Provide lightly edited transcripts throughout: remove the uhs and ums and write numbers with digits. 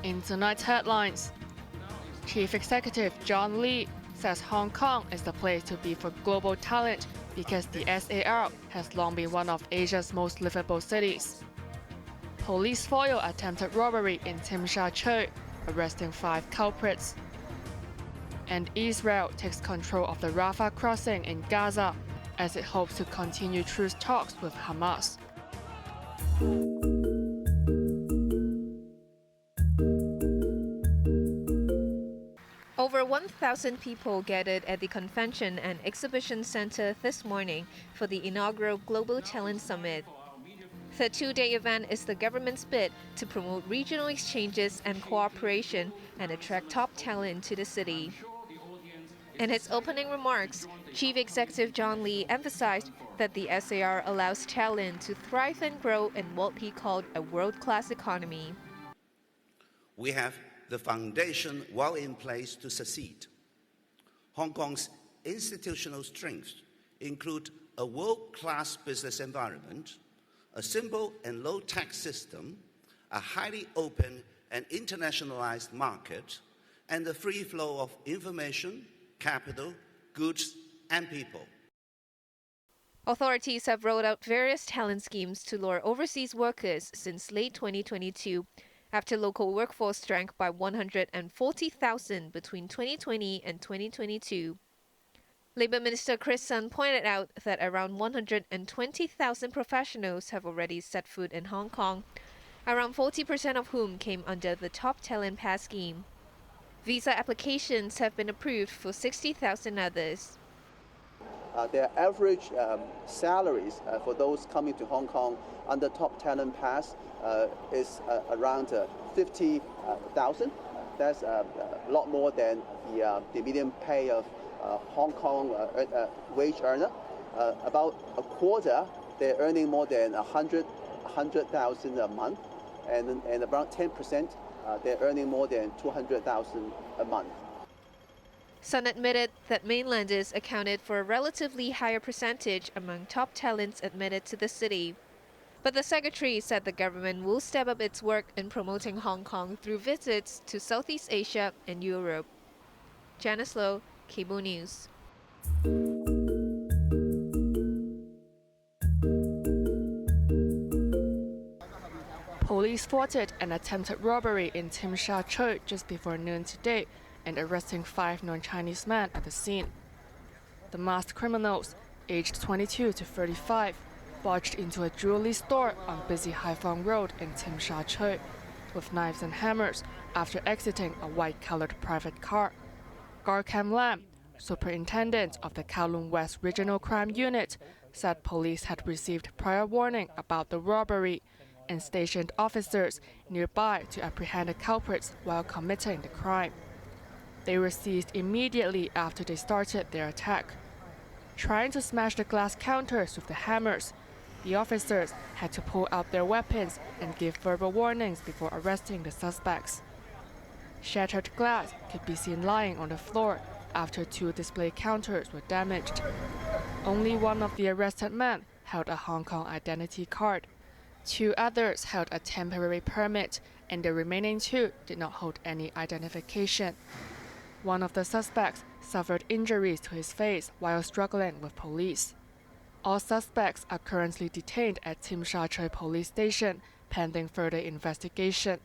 In tonight's headlines, Chief Executive John Lee says Hong Kong is the place to be for global talent because the SAR has long been one of Asia's most livable cities. Police foil attempted robbery in Tsim Sha Tsui, arresting 5 culprits. And Israel takes control of the Rafah crossing in Gaza as it hopes to continue truce talks with Hamas. Over 1,000 people gathered at the Convention and Exhibition Center this morning for the inaugural Global Talent Summit. The 2-day event is the government's bid to promote regional exchanges and cooperation and attract top talent to the city. In his opening remarks, Chief Executive John Lee emphasized that the SAR allows talent to thrive and grow in what he called a world-class economy. We have the foundation well in place to succeed. Hong Kong's institutional strengths include a world-class business environment, a simple and low-tax system, a highly open and internationalized market, and the free flow of information, capital, goods, and people. Authorities have rolled out various talent schemes to lure overseas workers since late 2022, after local workforce shrank by 140,000 between 2020 and 2022. Labour Minister Chris Sun pointed out that around 120,000 professionals have already set foot in Hong Kong, around 40% of whom came under the Top Talent Pass scheme. Visa applications have been approved for 60,000 others. Their average salaries for those coming to Hong Kong under Top Talent Pass is around 50,000. That's a lot more than the median pay of Hong Kong wage earner. About a quarter, they're earning more than 100,000 a month, and about 10%, they're earning more than 200,000 a month. Sun admitted that mainlanders accounted for a relatively higher percentage among top talents admitted to the city. But the secretary said the government will step up its work in promoting Hong Kong through visits to Southeast Asia and Europe. Janice Low, Cable News. Police thwarted an attempted robbery in Tsim Sha Tsui just before noon today and arresting 5 non-Chinese men at the scene. The masked criminals, aged 22 to 35, barged into a jewelry store on busy Hai Phong Road in Tsim Sha Tsui with knives and hammers after exiting a white-colored private car. Gar Kam Lam, superintendent of the Kowloon West Regional Crime Unit, said police had received prior warning about the robbery and stationed officers nearby to apprehend the culprits while committing the crime. They were seized immediately after they started their attack. Trying to smash the glass counters with the hammers, the officers had to pull out their weapons and give verbal warnings before arresting the suspects. Shattered glass could be seen lying on the floor after 2 display counters were damaged. Only one of the arrested men held a Hong Kong identity card. 2 others held a temporary permit, and the remaining 2 did not hold any identification. One of the suspects suffered injuries to his face while struggling with police. All suspects are currently detained at Tsim Sha Tsui police station, pending further investigation.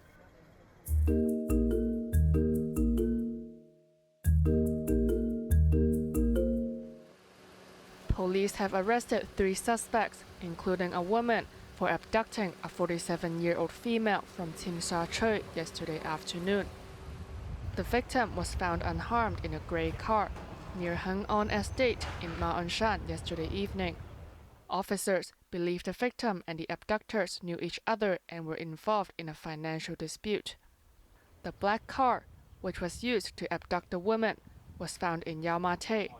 Police have arrested 3 suspects, including a woman, for abducting a 47-year-old female from Tsim Sha Tsui yesterday afternoon. The victim was found unharmed in a grey car near Heng On Estate in Ma On Shan yesterday evening. Officers believe the victim and the abductors knew each other and were involved in a financial dispute. The black car, which was used to abduct the woman, was found in Yau Ma Tei.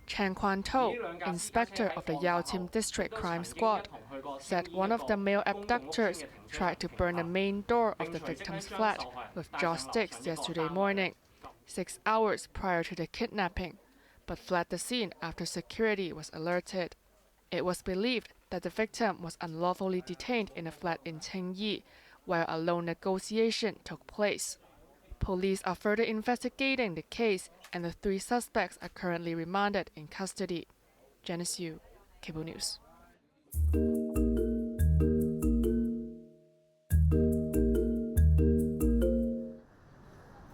Chen Kwan To, inspector of the Yau Tim District Crime Squad, said one of the male abductors tried to burn the main door of the victim's flat with joss sticks yesterday morning, 6 hours prior to the kidnapping, but fled the scene after security was alerted. It was believed that the victim was unlawfully detained in a flat in Tsing Yi, where a loan negotiation took place. Police are further investigating the case, and the 3 suspects are currently remanded in custody. Janice Yu, Cable News.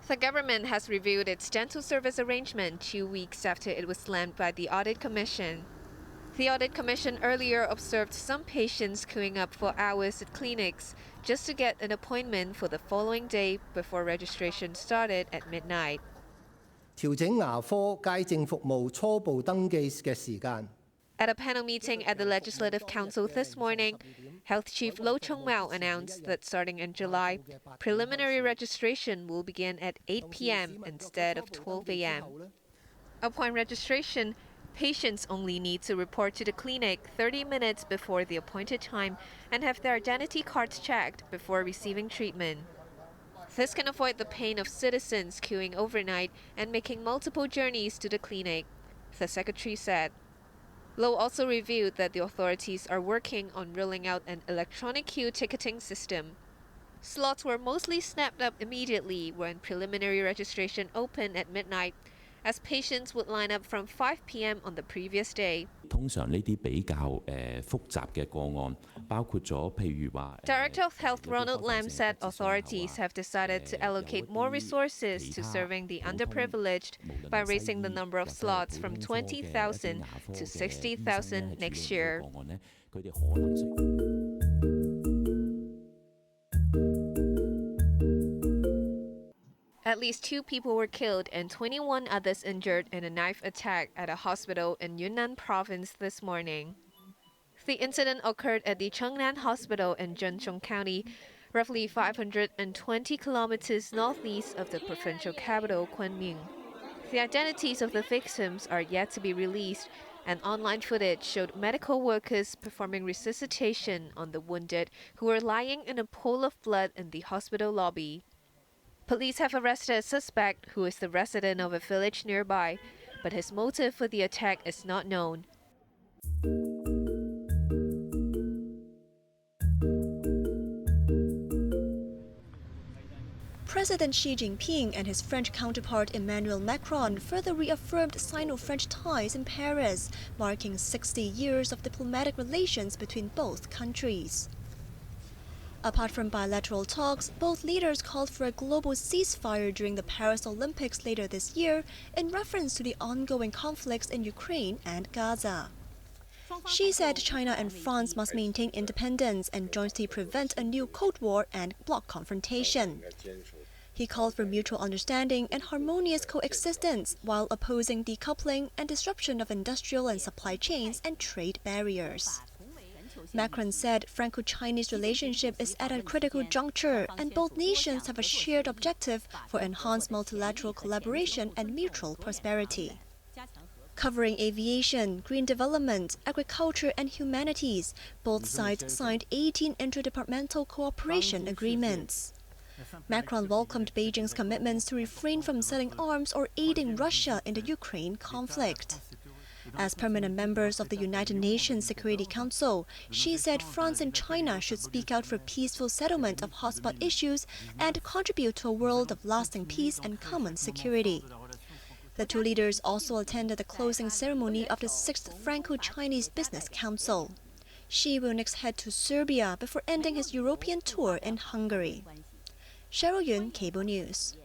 The government has reviewed its dental service arrangement 2 weeks after it was slammed by the Audit Commission. The Audit Commission earlier observed some patients queuing up for hours at clinics just to get an appointment for the following day before registration started at midnight. 調整牙科街症服務初步登記嘅時間。 At a panel meeting at the Legislative Council this morning, Health Chief Lo Chong-mao announced that starting in July, preliminary registration will begin at 8 p.m. instead of 12 a.m. Upon registration, patients only need to report to the clinic 30 minutes before the appointed time and have their identity cards checked before receiving treatment. This can avoid the pain of citizens queuing overnight and making multiple journeys to the clinic, the secretary said. Lo also revealed that the authorities are working on rolling out an electronic queue ticketing system. Slots were mostly snapped up immediately when preliminary registration opened at midnight, as patients would line up from 5 p.m. on the previous day. 通常呢啲比較複雜嘅個案，包括咗譬如話。Director of Health Ronald Lam said authorities have decided to allocate more resources to serving the underprivileged by raising the number of slots from 20,000 to 60,000 next year. At least 2 people were killed and 21 others injured in a knife attack at a hospital in Yunnan province this morning. The incident occurred at the Chengnan Hospital in Zhenchong County, roughly 520 kilometers northeast of the provincial capital, Kunming. The identities of the victims are yet to be released, and online footage showed medical workers performing resuscitation on the wounded who were lying in a pool of blood in the hospital lobby. Police have arrested a suspect who is the resident of a village nearby, but his motive for the attack is not known. President Xi Jinping and his French counterpart Emmanuel Macron further reaffirmed Sino-French ties in Paris, marking 60 years of diplomatic relations between both countries. Apart from bilateral talks, both leaders called for a global ceasefire during the Paris Olympics later this year in reference to the ongoing conflicts in Ukraine and Gaza. Xi said China and France must maintain independence and jointly prevent a new Cold War and bloc confrontation. He called for mutual understanding and harmonious coexistence while opposing decoupling and disruption of industrial and supply chains and trade barriers. Macron said Franco-Chinese relationship is at a critical juncture and both nations have a shared objective for enhanced multilateral collaboration and mutual prosperity. Covering aviation, green development, agriculture and humanities, both sides signed 18 interdepartmental cooperation agreements. Macron welcomed Beijing's commitments to refrain from selling arms or aiding Russia in the Ukraine conflict. As permanent members of the United Nations Security Council, Xi said France and China should speak out for peaceful settlement of hotspot issues and contribute to a world of lasting peace and common security. The 2 leaders also attended the closing ceremony of the 6th Franco-Chinese Business Council. Xi will next head to Serbia before ending his European tour in Hungary. Cheryl Yun, Cable News.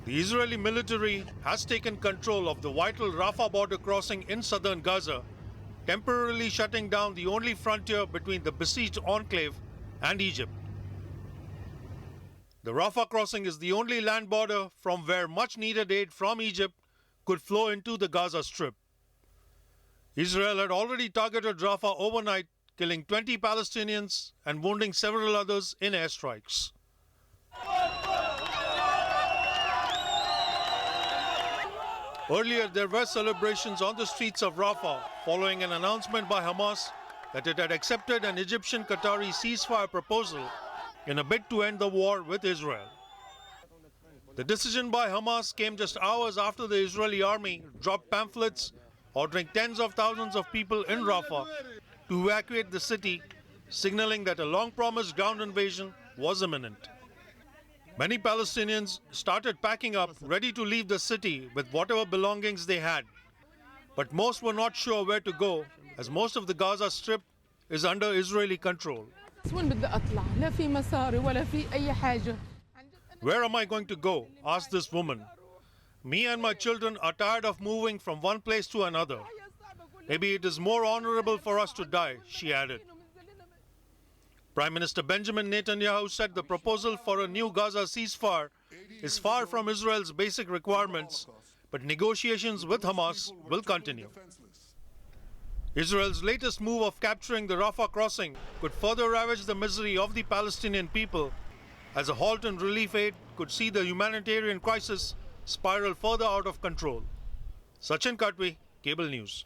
The Israeli military has taken control of the vital Rafah border crossing in southern Gaza, temporarily shutting down the only frontier between the besieged enclave and Egypt. The Rafah crossing is the only land border from where much-needed aid from Egypt could flow into the Gaza Strip. Israel had already targeted Rafah overnight, killing 20 Palestinians and wounding several others in airstrikes. Earlier, there were celebrations on the streets of Rafah following an announcement by Hamas that it had accepted an Egyptian-Qatari ceasefire proposal in a bid to end the war with Israel. The decision by Hamas came just hours after the Israeli army dropped pamphlets ordering tens of thousands of people in Rafah to evacuate the city, signaling that a long-promised ground invasion was imminent. Many Palestinians started packing up, ready to leave the city with whatever belongings they had. But most were not sure where to go, as most of the Gaza Strip is under Israeli control. Where am I going to go? Asked this woman. Me and my children are tired of moving from one place to another. Maybe it is more honorable for us to die, she added. Prime Minister Benjamin Netanyahu said the proposal for a new Gaza ceasefire is far from Israel's basic requirements, but negotiations with Hamas will continue. Israel's latest move of capturing the Rafah crossing could further ravage the misery of the Palestinian people, as a halt in relief aid could see the humanitarian crisis spiral further out of control. Sachin Katwi, Cable News.